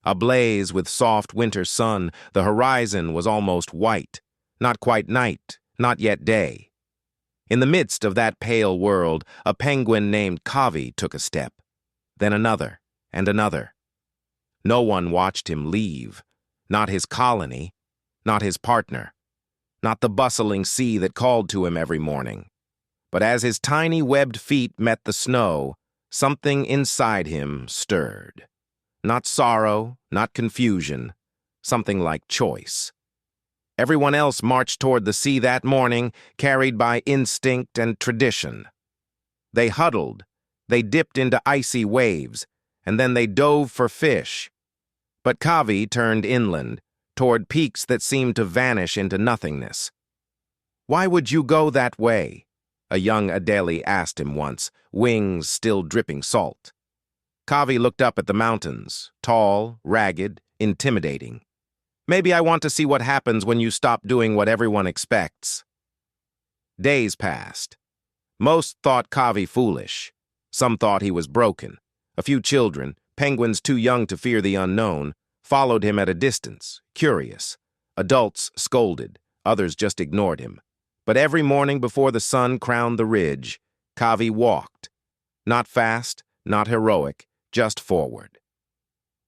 Ablaze with soft winter sun, the horizon was almost white. Not quite night, not yet day. In the midst of that pale world, a penguin named Kavi took a step, then another and another. No one watched him leave, not his colony, not his partner, not the bustling sea that called to him every morning. But as his tiny webbed feet met the snow, something inside him stirred. Not sorrow, not confusion, something like choice. Everyone else marched toward the sea that morning, carried by instinct and tradition. They huddled, they dipped into icy waves, and then they dove for fish. But Kavi turned inland, toward peaks that seemed to vanish into nothingness. "Why would you go that way?" a young Adeli asked him once, wings still dripping salt. Kavi looked up at the mountains, tall, ragged, intimidating. "Maybe I want to see what happens when you stop doing what everyone expects." Days passed. Most thought Kavi foolish. Some thought he was broken. A few children, penguins too young to fear the unknown, followed him at a distance, curious. Adults scolded, others just ignored him. But every morning before the sun crowned the ridge, Kavi walked. Not fast, not heroic, just forward.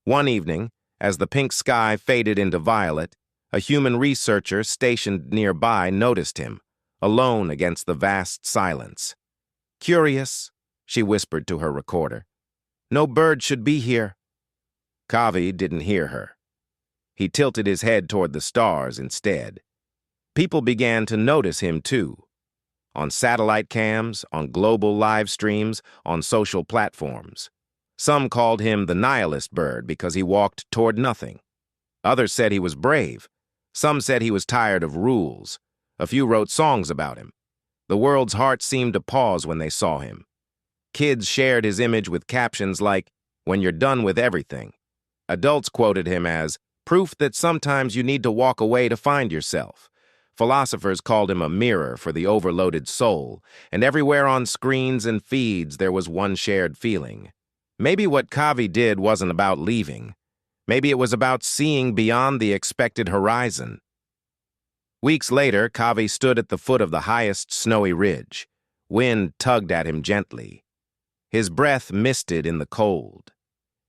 One evening, as the pink sky faded into violet, a human researcher stationed nearby noticed him, alone against the vast silence. "Curious," she whispered to her recorder. "No bird should be here." Kavi didn't hear her. He tilted his head toward the stars instead. People began to notice him too. On satellite cams, on global live streams, on social platforms. Some called him the nihilist bird because he walked toward nothing. Others said he was brave. Some said he was tired of rules. A few wrote songs about him. The world's heart seemed to pause when they saw him. Kids shared his image with captions like, "When you're done with everything." Adults quoted him as, "Proof that sometimes you need to walk away to find yourself." Philosophers called him a mirror for the overloaded soul, and everywhere on screens and feeds there was one shared feeling. Maybe what Kavi did wasn't about leaving. Maybe it was about seeing beyond the expected horizon. Weeks later, Kavi stood at the foot of the highest snowy ridge. Wind tugged at him gently. His breath misted in the cold.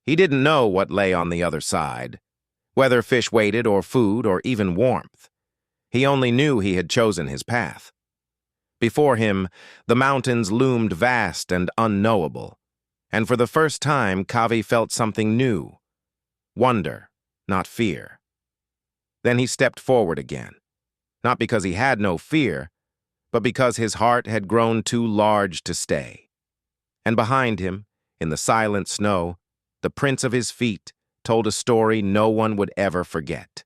He didn't know what lay on the other side, whether fish waited or food or even warmth. He only knew he had chosen his path. Before him, the mountains loomed vast and unknowable, and for the first time, Kavi felt something new. Wonder, not fear. Then he stepped forward again, not because he had no fear, but because his heart had grown too large to stay. And behind him, in the silent snow, the prints of his feet told a story no one would ever forget.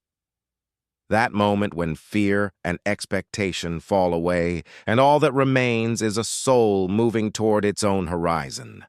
That moment when fear and expectation fall away, and all that remains is a soul moving toward its own horizon.